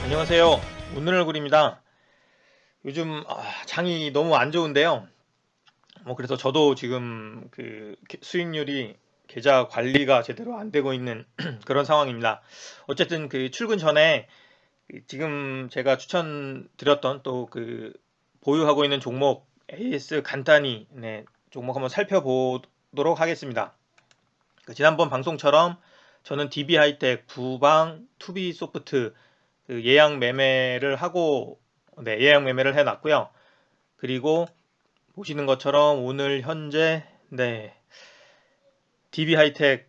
안녕하세요. 오늘 얼굴입니다. 요즘 장이 너무 안 좋은데요. 그래서 저도 지금 그 수익률이 계좌 관리가 제대로 안 되고 있는 그런 상황입니다. 어쨌든 그 출근 전에 지금 제가 추천드렸던 또 그 보유하고 있는 종목 AS 간단히 종목 한번 살펴보도록 하겠습니다. 지난번 방송처럼 저는 DB하이텍, 부방, 투비소프트 예약 매매를 하고 예약 매매를 해놨고요. 그리고 보시는 것처럼 오늘 현재 DB하이텍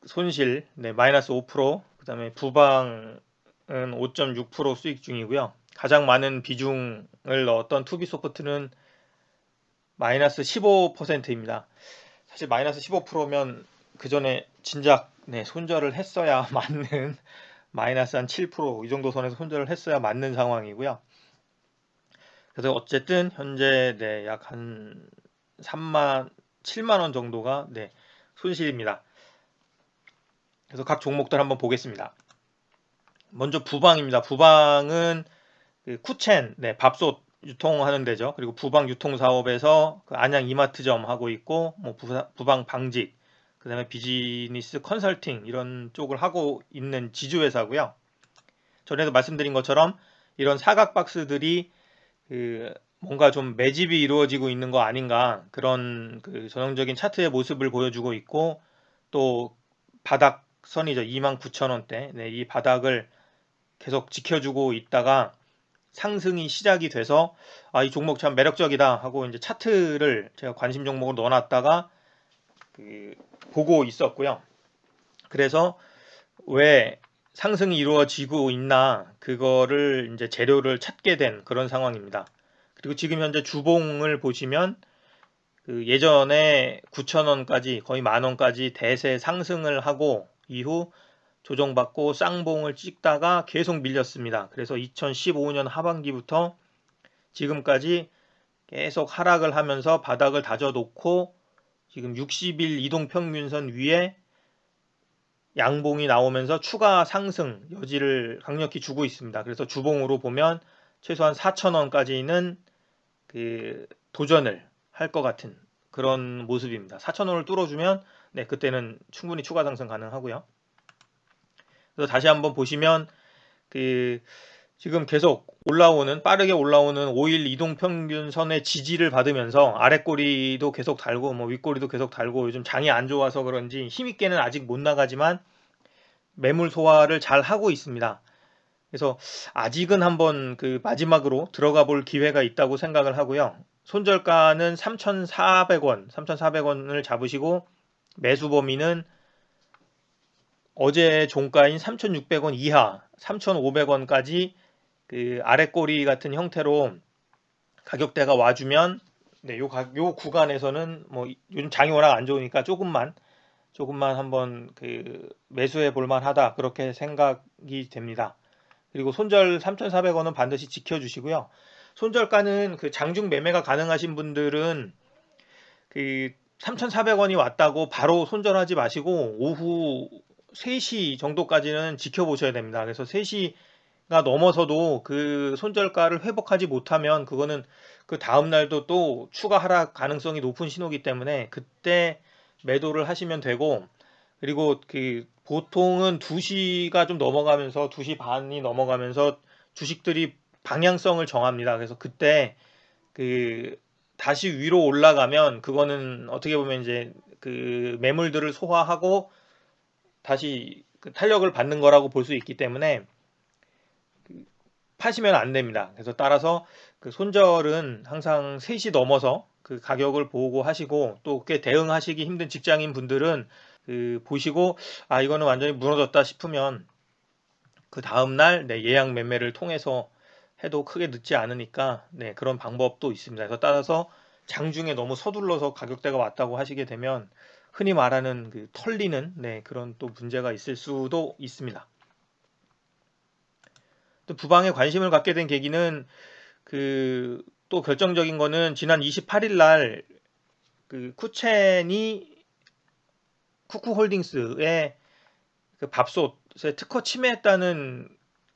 손실 마이너스 5%, 그다음에 부방은 5.6% 수익 중이고요. 가장 많은 비중을 넣었던 투비소프트는 마이너스 15%입니다. 사실 마이너스 15%면 그 전에 진작 손절을 했어야 맞는 마이너스 한 7%이 정도 선에서 손절을 했어야 맞는 상황이고요. 그래서 어쨌든 현재 약 한 7만 원 정도가 손실입니다. 그래서 각 종목들 한번 보겠습니다. 먼저 부방입니다. 부방은 그 쿠첸, 밥솥 유통하는 데죠. 그리고 부방 유통 사업에서 그 안양 이마트점 하고 있고, 뭐 부방 방직, 그다음에 비즈니스 컨설팅 이런 쪽을 하고 있는 지주회사고요. 전에도 말씀드린 것처럼 이런 사각 박스들이 그 뭔가 좀 매집이 이루어지고 있는 거 아닌가, 그런 그 전형적인 차트의 모습을 보여주고 있고, 또 바닥선이죠. 29,000원대. 이 바닥을 계속 지켜주고 있다가 상승이 시작이 돼서 이 종목 참 매력적이다 하고 이제 차트를 제가 관심 종목으로 넣어놨다가 그 보고 있었고요. 그래서 왜 상승이 이루어지고 있나, 그거를 이제 재료를 찾게 된 그런 상황입니다. 그리고 지금 현재 주봉을 보시면 그 예전에 9,000원까지 거의 10,000원까지 대세 상승을 하고 이후 조정받고 쌍봉을 찍다가 계속 밀렸습니다. 그래서 2015년 하반기부터 지금까지 계속 하락을 하면서 바닥을 다져놓고 지금 60일 이동평균선 위에 양봉이 나오면서 추가 상승 여지를 강력히 주고 있습니다. 그래서 주봉으로 보면 최소한 4,000원까지는 그 도전을 할 것 같은 그런 모습입니다. 4,000원을 뚫어주면 그때는 충분히 추가 상승 가능하고요. 그래서 다시 한번 보시면 그 지금 계속 빠르게 올라오는 5일 이동평균선의 지지를 받으면서 아랫꼬리도 계속 달고 뭐 윗꼬리도 계속 달고, 요즘 장이 안 좋아서 그런지 힘있게는 아직 못 나가지만 매물 소화를 잘 하고 있습니다. 그래서 아직은 한번 그 마지막으로 들어가 볼 기회가 있다고 생각을 하고요. 손절가는 3,400원, 3,400원을 잡으시고 매수 범위는 어제 종가인 3,600원 이하, 3,500원까지 그 아랫꼬리 같은 형태로 가격대가 와주면 요 구간에서는 뭐 요즘 장이 워낙 안 좋으니까 조금만 한번 그 매수해 볼 만하다, 그렇게 생각이 됩니다. 그리고 손절 3,400원은 반드시 지켜주시고요. 손절가는 그 장중 매매가 가능하신 분들은 그 3,400원이 왔다고 바로 손절하지 마시고 오후 3시 정도까지는 지켜보셔야 됩니다. 그래서 3시가 넘어서도 그 손절가를 회복하지 못하면 그거는 그 다음 날도 또 추가 하락 가능성이 높은 신호기 때문에 그때 매도를 하시면 되고, 그리고 그 보통은 2시가 좀 넘어가면서 2시 반이 넘어가면서 주식들이 방향성을 정합니다. 그래서 그때 그 다시 위로 올라가면 그거는 어떻게 보면 이제 그 매물들을 소화하고 다시 그 탄력을 받는 거라고 볼 수 있기 때문에 파시면 안 됩니다. 그래서 따라서 그 손절은 항상 3시 넘어서 그 가격을 보고 하시고, 또 꽤 대응하시기 힘든 직장인 분들은 그 보시고 이거는 완전히 무너졌다 싶으면 그 다음날 예약 매매를 통해서 해도 크게 늦지 않으니까 그런 방법도 있습니다. 그래서 따라서 장중에 너무 서둘러서 가격대가 왔다고 하시게 되면 흔히 말하는 그 털리는 그런 또 문제가 있을 수도 있습니다. 또 부방에 관심을 갖게 된 계기는 그 또 결정적인 거는 지난 28일 날 그 쿠첸이 쿠쿠홀딩스의 그 밥솥에 특허 침해했다는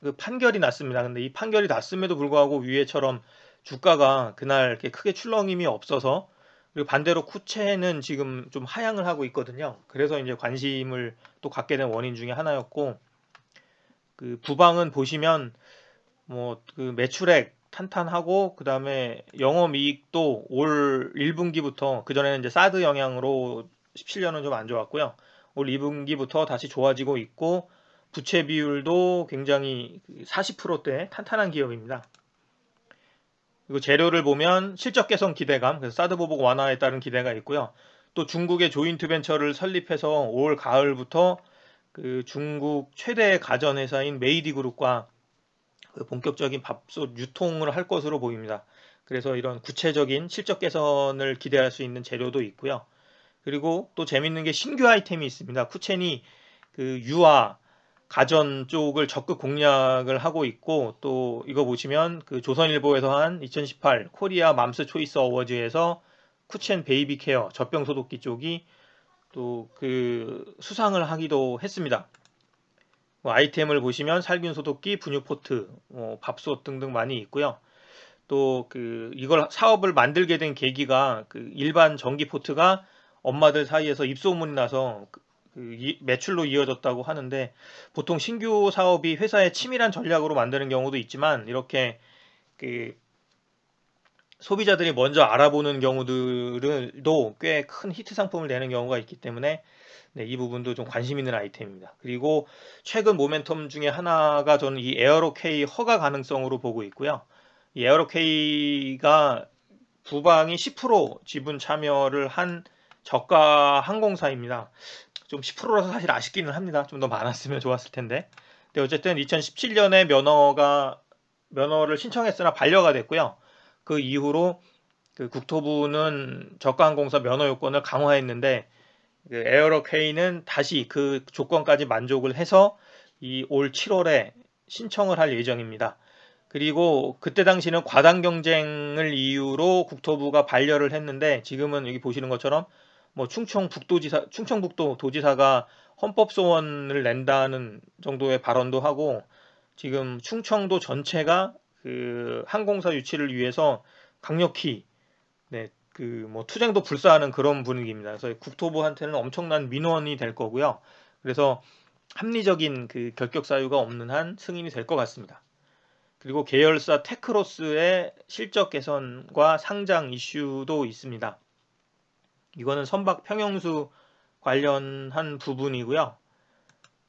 그 판결이 났습니다. 근데 이 판결이 났음에도 불구하고 위에처럼 주가가 그날 이렇게 크게 출렁임이 없어서, 그리고 반대로 쿠체는 지금 좀 하향을 하고 있거든요. 그래서 이제 관심을 또 갖게 된 원인 중에 하나였고, 그 부방은 보시면 뭐 그 매출액 탄탄하고, 그다음에 영업이익도 올 1분기부터, 그전에는 이제 사드 영향으로 17년은 좀 안 좋았고요. 올 2분기부터 다시 좋아지고 있고, 부채 비율도 굉장히 40%대 탄탄한 기업입니다. 그리고 재료를 보면 실적 개선 기대감, 그래서 사드 보복 완화에 따른 기대가 있고요. 또 중국의 조인트 벤처를 설립해서 올 가을부터 그 중국 최대 가전회사인 메이디그룹과 그 본격적인 밥솥 유통을 할 것으로 보입니다. 그래서 이런 구체적인 실적 개선을 기대할 수 있는 재료도 있고요. 그리고 또 재밌는 게 신규 아이템이 있습니다. 쿠첸이 그 유아 가전 쪽을 적극 공략을 하고 있고, 또 이거 보시면 그 조선일보에서 한 2018 코리아 맘스 초이스 어워즈에서 쿠첸 베이비 케어 젖병 소독기 쪽이 또 그 수상을 하기도 했습니다. 뭐 아이템을 보시면 살균 소독기, 분유 포트, 밥솥 등등 많이 있고요. 또 그 이걸 사업을 만들게 된 계기가 그 일반 전기 포트가 엄마들 사이에서 입소문이 나서 매출로 이어졌다고 하는데, 보통 신규 사업이 회사의 치밀한 전략으로 만드는 경우도 있지만, 이렇게 그 소비자들이 먼저 알아보는 경우들도 꽤 큰 히트 상품을 내는 경우가 있기 때문에, 네, 이 부분도 좀 관심 있는 아이템입니다. 그리고 최근 모멘텀 중에 하나가 저는 이 에어로K 허가 가능성으로 보고 있고요. 이 에어로K가 부방이 10% 지분 참여를 한 저가 항공사입니다. 좀 10%라서 사실 아쉽기는 합니다. 좀 더 많았으면 좋았을 텐데. 근데 어쨌든 2017년에 면허를 신청했으나 반려가 됐고요. 그 이후로 그 국토부는 저가항공사 면허 요건을 강화했는데, 그 에어로케이는 다시 그 조건까지 만족을 해서 이 올 7월에 신청을 할 예정입니다. 그리고 그때 당시는 과당 경쟁을 이유로 국토부가 반려를 했는데, 지금은 여기 보시는 것처럼 뭐 충청북도 도지사가 헌법 소원을 낸다는 정도의 발언도 하고, 지금 충청도 전체가 그 항공사 유치를 위해서 강력히, 네, 그 뭐 투쟁도 불사하는 그런 분위기입니다. 그래서 국토부한테는 엄청난 민원이 될 거고요. 그래서 합리적인 그 결격 사유가 없는 한 승인이 될 것 같습니다. 그리고 계열사 테크로스의 실적 개선과 상장 이슈도 있습니다. 이거는 선박 평형수 관련한 부분이고요.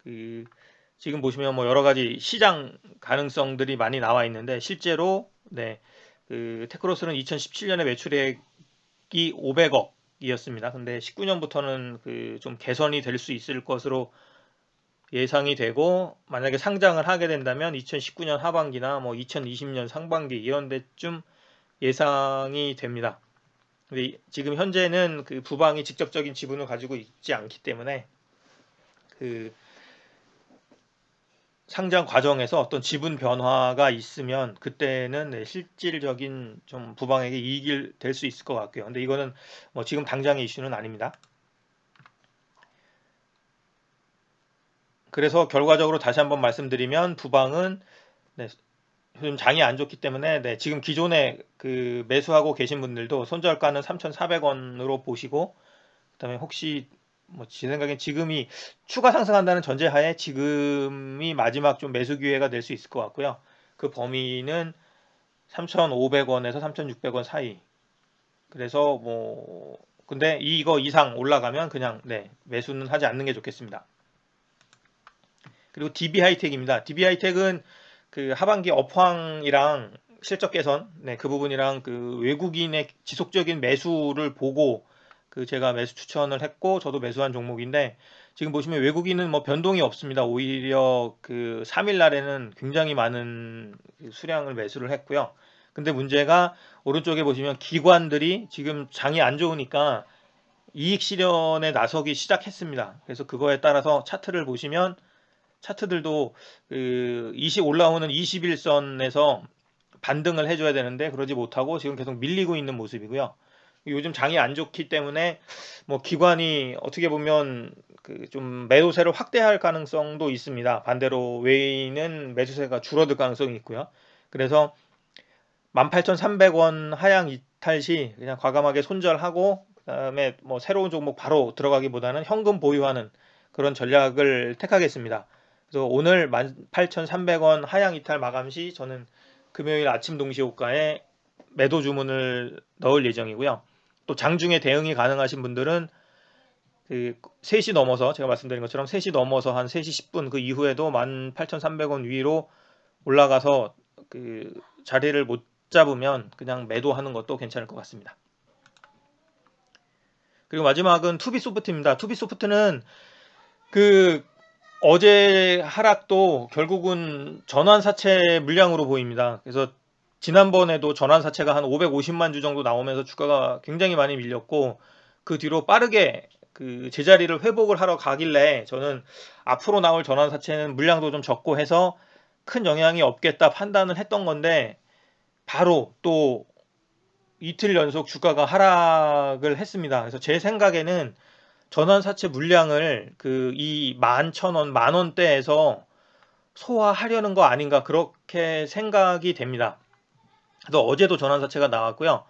그 지금 보시면 뭐 여러 가지 시장 가능성들이 많이 나와 있는데, 실제로 네, 그 테크로스는 2017년에 매출액이 500억이었습니다. 근데 19년부터는 그 좀 개선이 될 수 있을 것으로 예상이 되고, 만약에 상장을 하게 된다면 2019년 하반기나 뭐 2020년 상반기 이런 데쯤 예상이 됩니다. 근데 지금 현재는 그 부방이 직접적인 지분을 가지고 있지 않기 때문에, 그 상장 과정에서 어떤 지분 변화가 있으면 그때는 네, 실질적인 좀 부방에게 이익이 될 수 있을 것 같고요. 근데 이거는 뭐 지금 당장의 이슈는 아닙니다. 그래서 결과적으로 다시 한번 말씀드리면, 부방은 네, 요즘 장이 안 좋기 때문에 네, 지금 기존에 그 매수하고 계신 분들도 손절가는 3,400원으로 보시고, 그다음에 혹시 뭐 제 생각엔 지금이 추가 상승한다는 전제하에 지금이 마지막 좀 매수 기회가 될 수 있을 것 같고요. 그 범위는 3,500원에서 3,600원 사이. 그래서 뭐 근데 이거 이상 올라가면 그냥 네, 매수는 하지 않는 게 좋겠습니다. 그리고 DB 하이텍입니다. DB 하이텍은 그 하반기 업황이랑 실적 개선, 네, 그 부분이랑 그 외국인의 지속적인 매수를 보고 그 제가 매수 추천을 했고, 저도 매수한 종목인데, 지금 보시면 외국인은 뭐 변동이 없습니다. 오히려 그 3일 날에는 굉장히 많은 그 수량을 매수를 했고요. 근데 문제가 오른쪽에 보시면 기관들이 지금 장이 안 좋으니까 이익 실현에 나서기 시작했습니다. 그래서 그거에 따라서 차트를 보시면, 차트들도 그 20 올라오는 21선에서 반등을 해줘야 되는데 그러지 못하고 지금 계속 밀리고 있는 모습이고요. 요즘 장이 안 좋기 때문에 뭐 기관이 어떻게 보면 그 좀 매도세를 확대할 가능성도 있습니다. 반대로 외인은 매수세가 줄어들 가능성이 있고요. 그래서 18,300원 하향 이탈 시 그냥 과감하게 손절하고 그다음에 뭐 새로운 종목 바로 들어가기보다는 현금 보유하는 그런 전략을 택하겠습니다. 그래서 오늘 18,300원 하향 이탈 마감 시 저는 금요일 아침 동시호가에 매도 주문을 넣을 예정이고요. 또 장중에 대응이 가능하신 분들은 그 3시 넘어서 제가 말씀드린 것처럼 3시 넘어서 한 3시 10분 그 이후에도 18,300원 위로 올라가서 그 자리를 못 잡으면 그냥 매도하는 것도 괜찮을 것 같습니다. 그리고 마지막은 투비소프트입니다. 투비소프트는 그 어제 하락도 결국은 전환사채 물량으로 보입니다. 그래서 지난번에도 전환사채가 한 550만 주 정도 나오면서 주가가 굉장히 많이 밀렸고 그 뒤로 빠르게 그 제자리를 회복을 하러 가길래 저는 앞으로 나올 전환사채는 물량도 좀 적고 해서 큰 영향이 없겠다 판단을 했던 건데 바로 또 이틀 연속 주가가 하락을 했습니다. 그래서 제 생각에는 전환사채 물량을 그 이 11,000원, 만원대에서 소화하려는 거 아닌가 그렇게 생각이 됩니다. 그래서 어제도 전환사채가 나왔고요.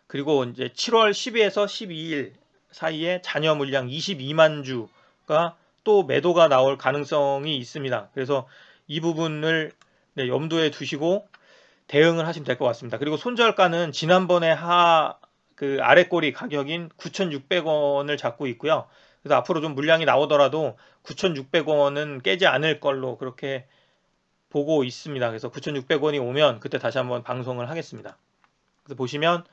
그리고 이제 7월 10일에서 12일 사이에 잔여 물량 22만 주가 또 매도가 나올 가능성이 있습니다. 그래서 이 부분을 염두에 두시고 대응을 하시면 될 것 같습니다. 그리고 손절가는 지난번에 그 아래꼬리 가격인 9,600원을 잡고 있고요. 그래서 앞으로 좀 물량이 나오더라도 9,600원은 깨지 않을 걸로 그렇게 보고 있습니다. 그래서 9,600원이 오면 그때 다시 한번 방송을 하겠습니다. 그래서 보시면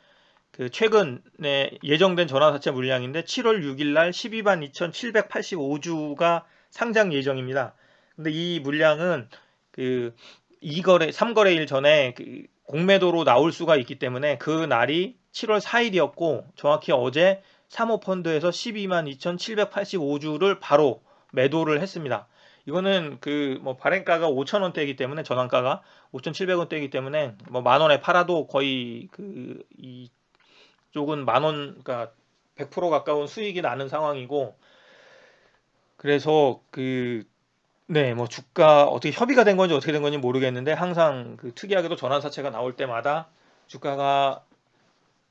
그 최근에 예정된 전환사채 물량인데 7월 6일 날 12만 2,785주가 상장 예정입니다. 근데 이 물량은 그 2거래, 3거래일 전에 그 공매도로 나올 수가 있기 때문에 그 날이 7월 4일이었고 정확히 어제 사모펀드에서 12만 2,785주를 바로 매도를 했습니다. 이거는 그 뭐 발행가가 5,000원대이기 때문에 전환가가 5,700원대이기 때문에 뭐 만원에 팔아도 거의 그 이 쪽은 만원 그러니까 100% 가까운 수익이 나는 상황이고 그래서 그 네, 뭐 주가 어떻게 협의가 된 건지 어떻게 된 건지 모르겠는데 항상 그 특이하게도 전환사채가 나올 때마다 주가가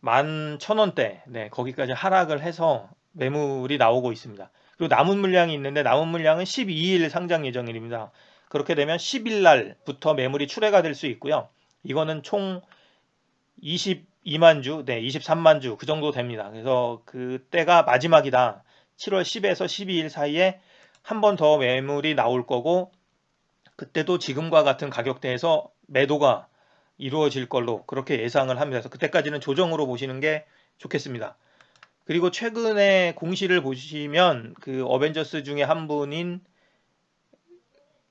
11,000원대 네, 거기까지 하락을 해서 매물이 나오고 있습니다. 그리고 남은 물량이 있는데 남은 물량은 12일 상장 예정일입니다. 그렇게 되면 10일 날부터 매물이 출회가 될 수 있고요. 이거는 총 22만 주, 네, 23만 주 그 정도 됩니다. 그래서 그때가 마지막이다. 7월 10에서 12일 사이에 한 번 더 매물이 나올 거고 그때도 지금과 같은 가격대에서 매도가 이루어질 걸로 그렇게 예상을 합니다. 그래서 그때까지는 조정으로 보시는 게 좋겠습니다. 그리고 최근에 공시를 보시면 그 어벤져스 중에 한 분인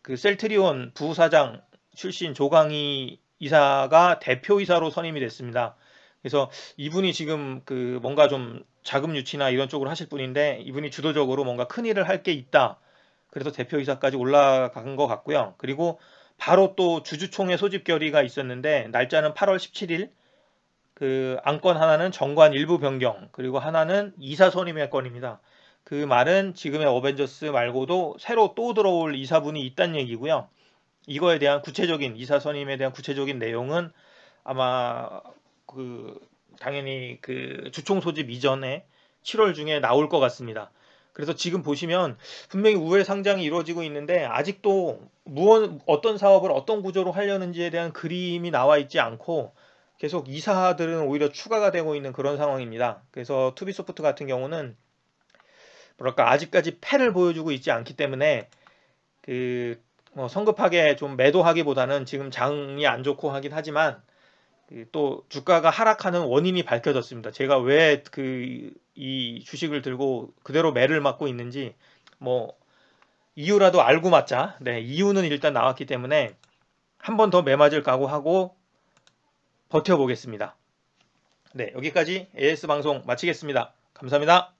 그 셀트리온 부사장 출신 조강희 이사가 대표이사로 선임이 됐습니다. 그래서 이분이 지금 그 뭔가 좀 자금 유치나 이런 쪽으로 하실 분인데 이분이 주도적으로 뭔가 큰 일을 할 게 있다. 그래서 대표이사까지 올라간 것 같고요. 그리고 바로 또 주주총회 소집 결의가 있었는데 날짜는 8월 17일. 그 안건 하나는 정관 일부 변경 그리고 하나는 이사 선임의 건입니다. 그 말은 지금의 어벤져스 말고도 새로 또 들어올 이사분이 있다는 얘기고요. 이거에 대한 구체적인 이사 선임에 대한 구체적인 내용은 아마 그 당연히 그 주총 소집 이전에 7월 중에 나올 것 같습니다. 그래서 지금 보시면 분명히 우회 상장이 이루어지고 있는데 아직도 어떤 사업을 어떤 구조로 하려는지에 대한 그림이 나와 있지 않고 계속 이사들은 오히려 추가가 되고 있는 그런 상황입니다. 그래서 투비소프트 같은 경우는 뭐랄까 아직까지 패를 보여주고 있지 않기 때문에 그뭐 성급하게 좀 매도하기보다는 지금 장이 안 좋고 하긴 하지만 그또 주가가 하락하는 원인이 밝혀졌습니다. 제가 왜 이 주식을 들고 그대로 매를 맞고 있는지 뭐 이유라도 알고 맞자. 네, 이유는 일단 나왔기 때문에 한 번 더 매맞을 각오하고 버텨보겠습니다. 네, 여기까지 AS 방송 마치겠습니다. 감사합니다.